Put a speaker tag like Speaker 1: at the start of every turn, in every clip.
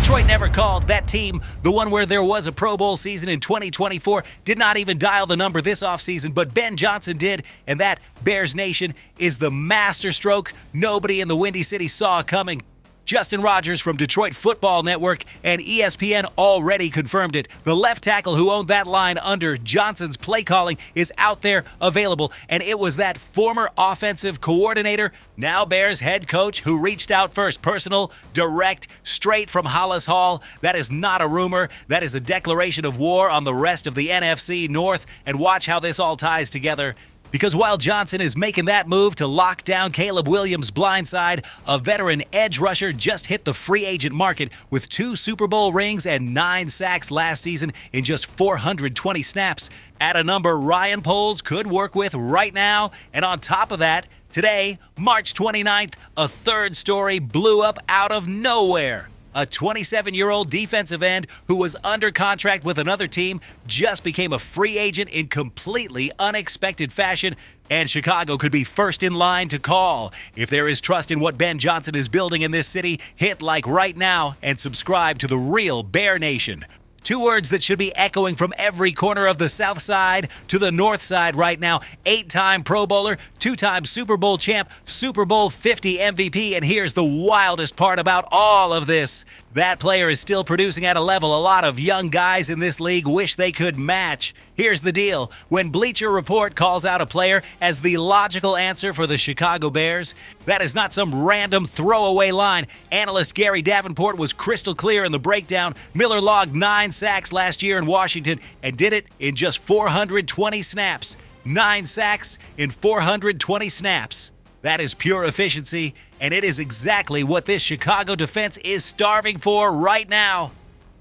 Speaker 1: Detroit never called. That team, the one where there was a Pro Bowl season in 2024, did not even dial the number this offseason, but Ben Johnson did, and that, Bears Nation, is the masterstroke nobody in the Windy City saw coming. Justin Rogers from Detroit Football Network and ESPN already confirmed it. The left tackle who owned that line under Johnson's play calling is out there available, and it was that former offensive coordinator, now Bears head coach, who reached out first. Personal, direct, straight from Hollis Hall. That is not a rumor. That is a declaration of war on the rest of the NFC North, and watch how this all ties together. Because while Johnson is making that move to lock down Caleb Williams' blindside, a veteran edge rusher just hit the free agent market with 2 Super Bowl rings and 9 sacks last season in just 420 snaps. At a number Ryan Poles could work with right now. And on top of that, today, March 29th, a third story blew up out of nowhere. A 27-year-old defensive end who was under contract with another team just became a free agent in completely unexpected fashion, and Chicago could be first in line to call. If there is trust in what Ben Johnson is building in this city, hit like right now and subscribe to the real Bear Nation. 2 words that should be echoing from every corner of the South Side to the North Side right now. 8-time Pro Bowler, 2-time Super Bowl champ, Super Bowl 50 MVP, and here's the wildest part about all of this. That player is still producing at a level a lot of young guys in this league wish they could match. Here's the deal. When Bleacher Report calls out a player as the logical answer for the Chicago Bears, that is not some random throwaway line. Analyst Gary Davenport was crystal clear in the breakdown. Miller logged 9 sacks last year in Washington and did it in just 420 snaps. 9 sacks in 420 snaps. That is pure efficiency, and it is exactly what this Chicago defense is starving for right now.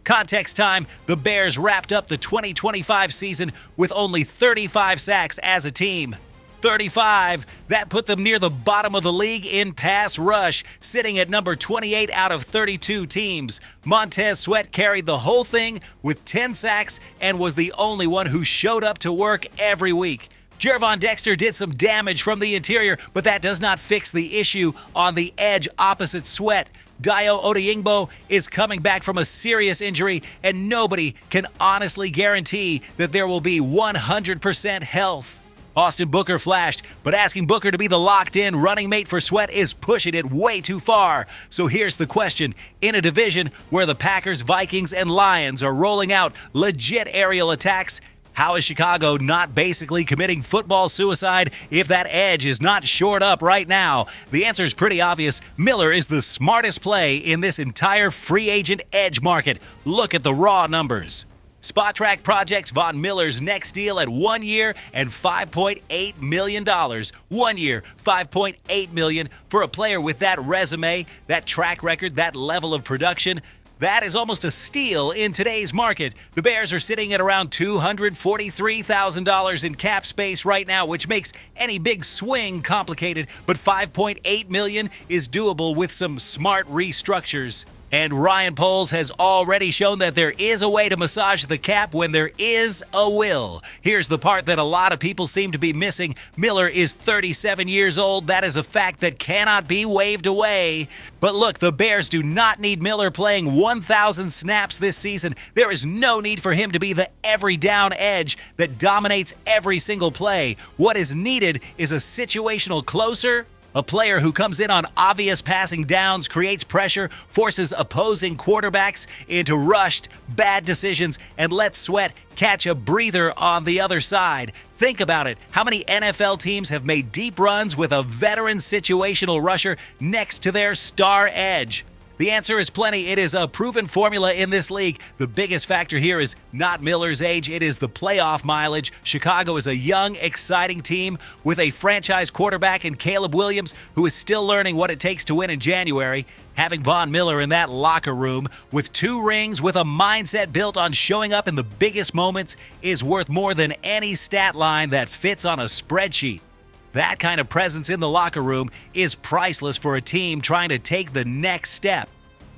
Speaker 1: Context time, the Bears wrapped up the 2025 season with only 35 sacks as a team. 35. That put them near the bottom of the league in pass rush, sitting at number 28 out of 32 teams. Montez Sweat carried the whole thing with 10 sacks and was the only one who showed up to work every week. Jervon Dexter did some damage from the interior, but that does not fix the issue on the edge opposite Sweat. Dayo Odeyingbo is coming back from a serious injury, and nobody can honestly guarantee that there will be 100% health. Austin Booker flashed, but asking Booker to be the locked-in running mate for Sweat is pushing it way too far. So here's the question. In a division where the Packers, Vikings, and Lions are rolling out legit aerial attacks, how is Chicago not basically committing football suicide if that edge is not shored up right now? The answer is pretty obvious. Miller is the smartest play in this entire free agent edge market. Look at the raw numbers. SpotTrack projects Von Miller's next deal at 1 year and $5.8 million. 1 year, $5.8 million for a player with that resume, that track record, that level of production. That is almost a steal in today's market. The Bears are sitting at around $243,000 in cap space right now, which makes any big swing complicated, but $5.8 million is doable with some smart restructures. And Ryan Poles has already shown that there is a way to massage the cap when there is a will. Here's the part that a lot of people seem to be missing. Miller is 37 years old. That is a fact that cannot be waved away. But look, the Bears do not need Miller playing 1,000 snaps this season. There is no need for him to be the every down edge that dominates every single play. What is needed is a situational closer, a player who comes in on obvious passing downs, creates pressure, forces opposing quarterbacks into rushed, bad decisions, and lets Sweat catch a breather on the other side. Think about it. How many NFL teams have made deep runs with a veteran situational rusher next to their star edge? The answer is plenty. It is a proven formula in this league. The biggest factor here is not Miller's age. It is the playoff mileage. Chicago is a young, exciting team with a franchise quarterback in Caleb Williams, who is still learning what it takes to win in January. Having Von Miller in that locker room with 2 rings, with a mindset built on showing up in the biggest moments, is worth more than any stat line that fits on a spreadsheet. That kind of presence in the locker room is priceless for a team trying to take the next step.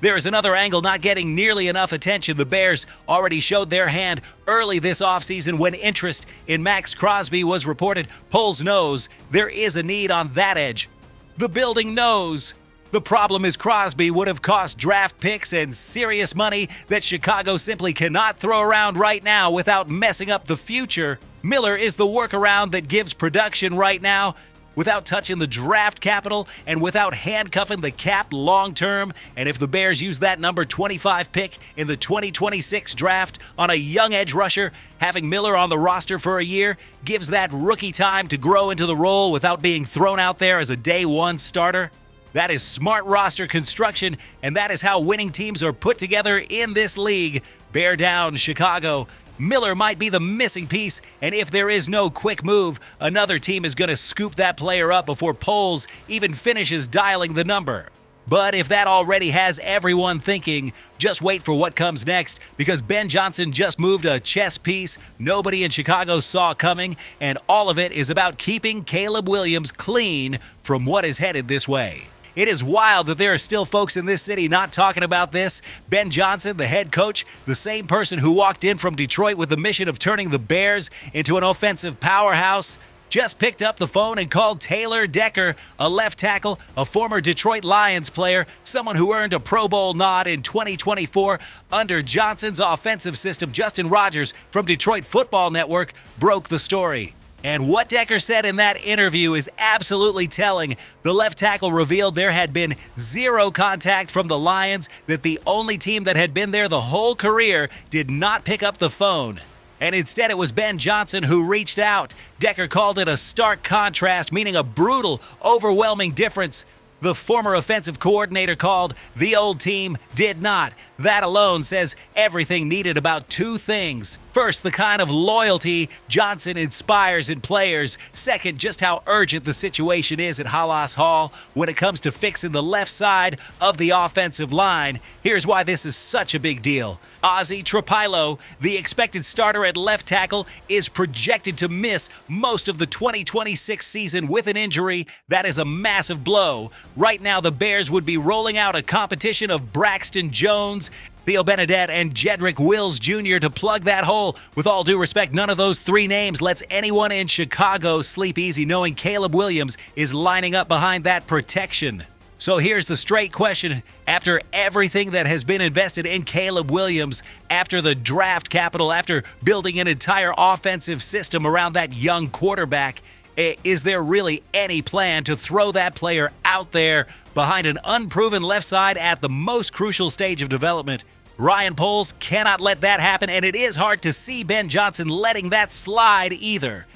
Speaker 1: There is another angle not getting nearly enough attention. The Bears already showed their hand early this offseason when interest in Max Crosby was reported. Poles knows there is a need on that edge. The building knows The problem is Crosby would have cost draft picks and serious money that Chicago simply cannot throw around right now without messing up the future. Miller is the workaround that gives production right now without touching the draft capital and without handcuffing the cap long term. And if the Bears use that number 25 pick in the 2026 draft on a young edge rusher, having Miller on the roster for a year gives that rookie time to grow into the role without being thrown out there as a day one starter. That is smart roster construction, and that is how winning teams are put together in this league. Bear down, Chicago. Miller might be the missing piece, and if there is no quick move, another team is going to scoop that player up before Poles even finishes dialing the number. But if that already has everyone thinking, just wait for what comes next, because Ben Johnson just moved a chess piece nobody in Chicago saw coming, and all of it is about keeping Caleb Williams clean from what is headed this way. It is wild that there are still folks in this city not talking about this. Ben Johnson, the head coach, the same person who walked in from Detroit with the mission of turning the Bears into an offensive powerhouse, just picked up the phone and called Taylor Decker, a left tackle, a former Detroit Lions player, someone who earned a Pro Bowl nod in 2024 under Johnson's offensive system. Justin Rogers from Detroit Football Network broke the story. And what Decker said in that interview is absolutely telling. The left tackle revealed there had been zero contact from the Lions, that the only team that had been there the whole career did not pick up the phone. And instead it was Ben Johnson who reached out. Decker called it a stark contrast, meaning a brutal, overwhelming difference. The former offensive coordinator called, the old team did not. That alone says everything needed about two things. First, the kind of loyalty Johnson inspires in players. Second, just how urgent the situation is at Halas Hall when it comes to fixing the left side of the offensive line. Here's why this is such a big deal. Ozzie Trapilo, the expected starter at left tackle, is projected to miss most of the 2026 season with an injury. That is a massive blow. Right now, the Bears would be rolling out a competition of Braxton Jones, Theo Benedette, and Jedrick Wills Jr. to plug that hole. With all due respect, none of those three names lets anyone in Chicago sleep easy knowing Caleb Williams is lining up behind that protection. So here's the straight question. After everything that has been invested in Caleb Williams, after the draft capital, after building an entire offensive system around that young quarterback, is there really any plan to throw that player out there behind an unproven left side at the most crucial stage of development? Ryan Poles cannot let that happen, and it is hard to see Ben Johnson letting that slide either.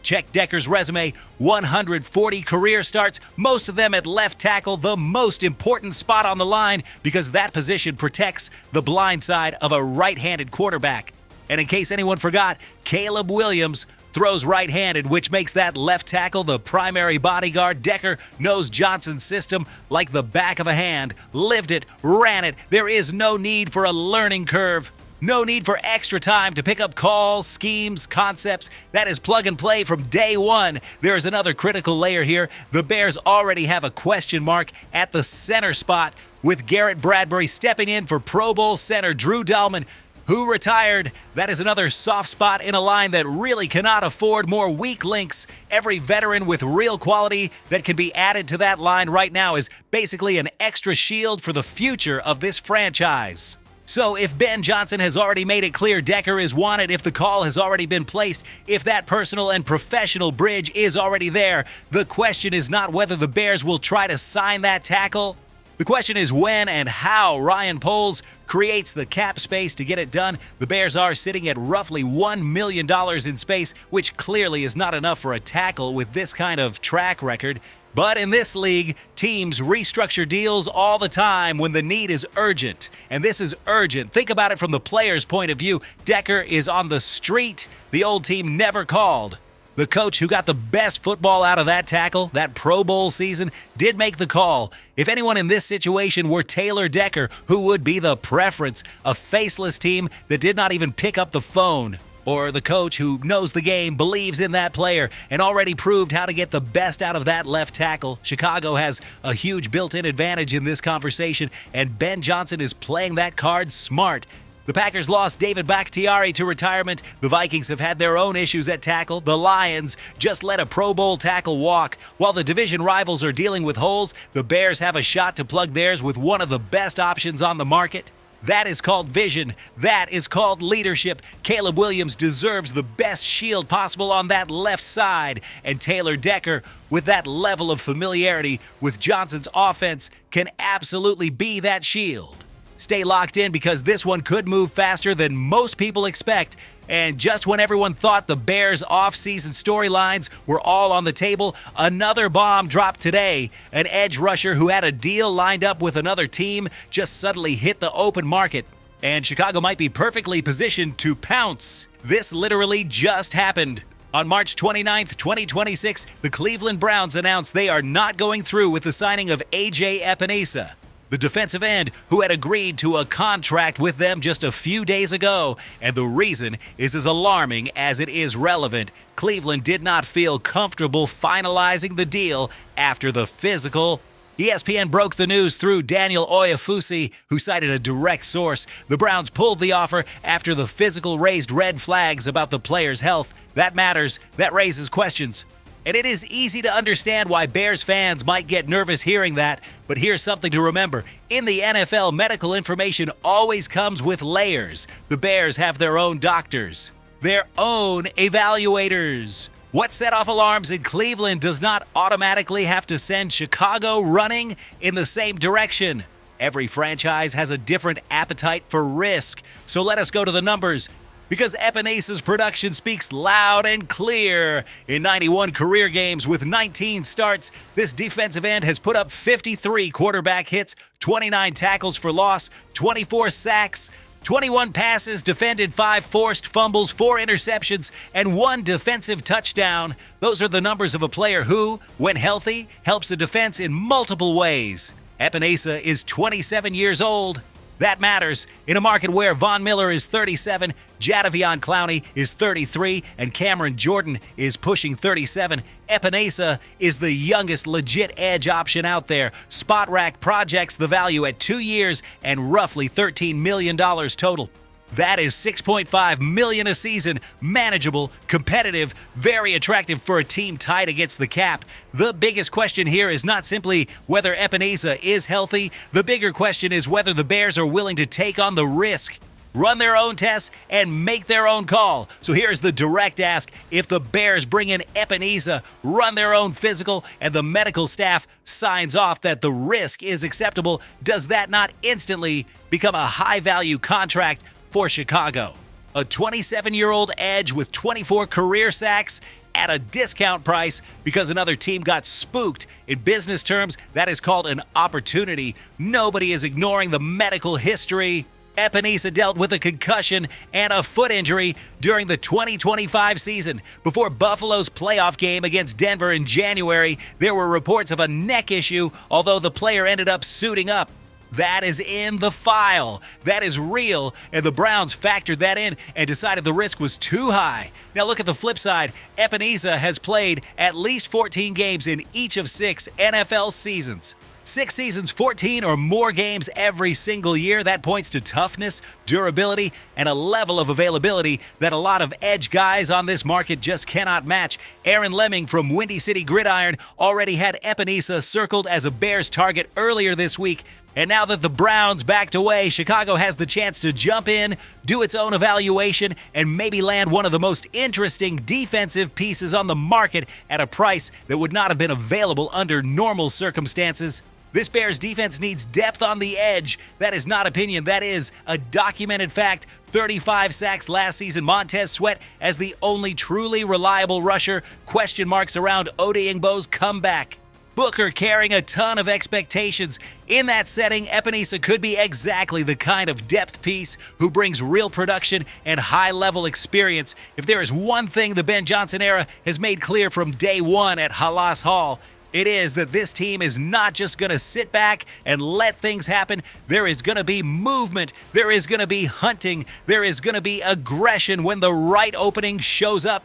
Speaker 1: Check Decker's resume, 140 career starts, most of them at left tackle, the most important spot on the line because that position protects the blind side of a right-handed quarterback. And in case anyone forgot, Caleb Williams throws right-handed, which makes that left tackle the primary bodyguard. Decker knows Johnson's system like the back of a hand, lived it, ran it. There is no need for a learning curve. No need for extra time to pick up calls, schemes, concepts. That is plug and play from day one. There is another critical layer here. The Bears already have a question mark at the center spot with Garrett Bradbury stepping in for Pro Bowl center Drew Dahlman, who retired. That is another soft spot in a line that really cannot afford more weak links. Every veteran with real quality that can be added to that line right now is basically an extra shield for the future of this franchise. So if Ben Johnson has already made it clear Decker is wanted, if the call has already been placed, if that personal and professional bridge is already there, the question is not whether the Bears will try to sign that tackle. The question is when and how Ryan Poles creates the cap space to get it done. The Bears are sitting at roughly $1 million in space, which clearly is not enough for a tackle with this kind of track record. But in this league, teams restructure deals all the time when the need is urgent. And this is urgent. Think about it from the player's point of view. Decker is on the street. The old team never called. The coach who got the best football out of that tackle, that Pro Bowl season, did make the call. If anyone in this situation were Taylor Decker, who would be the preference? A faceless team that did not even pick up the phone. Or the coach who knows the game, believes in that player, and already proved how to get the best out of that left tackle. Chicago has a huge built-in advantage in this conversation, and Ben Johnson is playing that card smart. The Packers lost David Bakhtiari to retirement. The Vikings have had their own issues at tackle. The Lions just let a Pro Bowl tackle walk. While the division rivals are dealing with holes, the Bears have a shot to plug theirs with one of the best options on the market. That is called vision. That is called leadership. Caleb Williams deserves the best shield possible on that left side. And Taylor Decker, with that level of familiarity with Johnson's offense, can absolutely be that shield. Stay locked in because this one could move faster than most people expect. And just when everyone thought the Bears' off-season storylines were all on the table, another bomb dropped today. An edge rusher who had a deal lined up with another team just suddenly hit the open market. And Chicago might be perfectly positioned to pounce. This literally just happened. On March 29th, 2026, the Cleveland Browns announced they are not going through with the signing of A.J. Epenesa, the defensive end who had agreed to a contract with them just a few days ago. And the reason is as alarming as it is relevant. Cleveland did not feel comfortable finalizing the deal after the physical. ESPN broke the news through Daniel Oyefusi, who cited a direct source. The Browns pulled the offer after the physical raised red flags about the player's health. That matters. That raises questions. And it is easy to understand why Bears fans might get nervous hearing that, but here's something to remember. In the NFL, medical information always comes with layers. The Bears have their own doctors, their own evaluators. What set off alarms in Cleveland does not automatically have to send Chicago running in the same direction. Every franchise has a different appetite for risk, so let us go to the numbers. Because Epenesa's production speaks loud and clear. In 91 career games with 19 starts, this defensive end has put up 53 quarterback hits, 29 tackles for loss, 24 sacks, 21 passes defended, 5 forced fumbles, 4 interceptions, and 1 defensive touchdown. Those are the numbers of a player who, when healthy, helps the defense in multiple ways. Epenesa is 27 years old. That matters. In a market where Von Miller is 37, Jadeveon Clowney is 33, and Cameron Jordan is pushing 37, Epenesa is the youngest legit edge option out there. SpotRack projects the value at 2 years and roughly $13 million total. That is $6.5 million a season, manageable, competitive, very attractive for a team tied against the cap. The biggest question here is not simply whether Epenesa is healthy. The bigger question is whether the Bears are willing to take on the risk, run their own tests, and make their own call. So here's the direct ask. If the Bears bring in Epenesa, run their own physical, and the medical staff signs off that the risk is acceptable, does that not instantly become a high-value contract for Chicago? A 27-year-old edge with 24 career sacks at a discount price because another team got spooked. In business terms, that is called an opportunity. Nobody is ignoring the medical history. Epenesa dealt with a concussion and a foot injury during the 2025 season. Before Buffalo's playoff game against Denver in January, there were reports of a neck issue, although the player ended up suiting up. That is in the file. That is real, and the Browns factored that in and decided the risk was too high. Now look at the flip side. Epenesa has played at least 14 games in each of 6 NFL seasons. 6 seasons, 14 or more games every single year. That points to toughness, durability, and a level of availability that a lot of edge guys on this market just cannot match. Aaron Lemming from Windy City Gridiron already had Epenesa circled as a Bears target earlier this week. And now that the Browns backed away, Chicago has the chance to jump in, do its own evaluation, and maybe land one of the most interesting defensive pieces on the market at a price that would not have been available under normal circumstances. This Bears defense needs depth on the edge. That is not opinion. That is a documented fact. 35 sacks last season. Montez Sweat as the only truly reliable rusher. Question marks around Odeyingbo's comeback. Booker carrying a ton of expectations. In that setting, Epenesa could be exactly the kind of depth piece who brings real production and high-level experience. If there is one thing the Ben Johnson era has made clear from day one at Halas Hall, it is that this team is not just going to sit back and let things happen. There is going to be movement. There is going to be hunting. There is going to be aggression when the right opening shows up.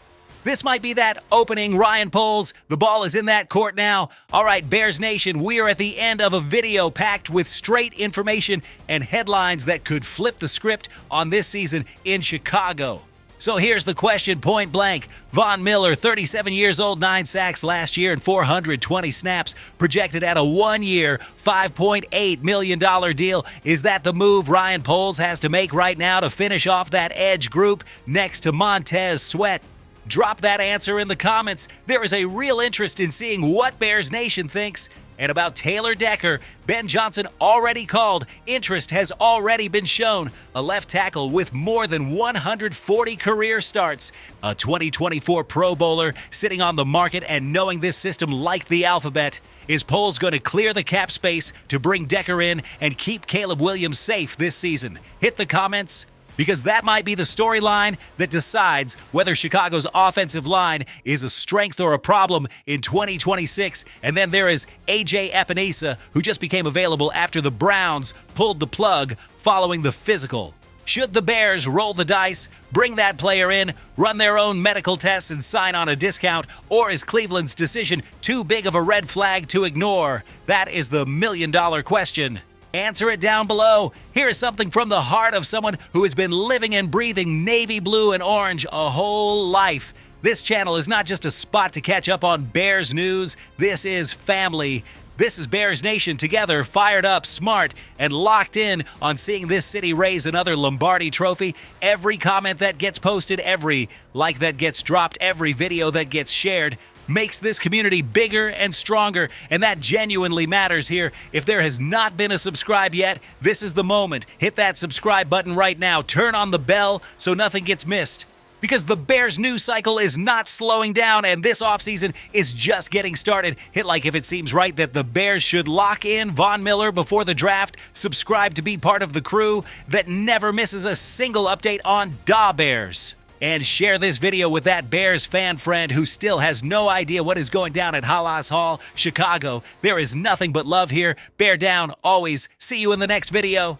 Speaker 1: This might be that opening, Ryan Poles. The ball is in that court now. All right, Bears Nation, we are at the end of a video packed with straight information and headlines that could flip the script on this season in Chicago. So here's the question point blank. Von Miller, 37 years old, 9 sacks last year and 420 snaps, projected at a 1-year, $5.8 million deal. Is that the move Ryan Poles has to make right now to finish off that edge group next to Montez Sweat? Drop that answer in the comments. There is a real interest in seeing what Bears Nation thinks. And about Taylor Decker, Ben Johnson already called. Interest has already been shown. A left tackle with more than 140 career starts. A 2024 Pro Bowler sitting on the market and knowing this system like the alphabet. Is Poles going to clear the cap space to bring Decker in and keep Caleb Williams safe this season? Hit the comments, because that might be the storyline that decides whether Chicago's offensive line is a strength or a problem in 2026. And then there is A.J. Epenesa, who just became available after the Browns pulled the plug following the physical. Should the Bears roll the dice, bring that player in, run their own medical tests and sign on a discount, or is Cleveland's decision too big of a red flag to ignore? That is the million-dollar question. Answer it down below. Here is something from the heart of someone who has been living and breathing navy blue and orange a whole life. This channel is not just a spot to catch up on Bears news. This is family. This is Bears Nation, together, fired up, smart, and locked in on seeing this city raise another Lombardi trophy. Every comment that gets posted, every like that gets dropped, every video that gets shared makes this community bigger and stronger, and that genuinely matters here. If there has not been a subscribe yet, this is the moment. Hit that subscribe button right now. Turn on the bell so nothing gets missed. Because the Bears news cycle is not slowing down, and this offseason is just getting started. Hit like if it seems right that the Bears should lock in Von Miller before the draft. Subscribe to be part of the crew that never misses a single update on Da Bears. And share this video with that Bears fan friend who still has no idea what is going down at Halas Hall, Chicago. There is nothing but love here. Bear down, always. See you in the next video.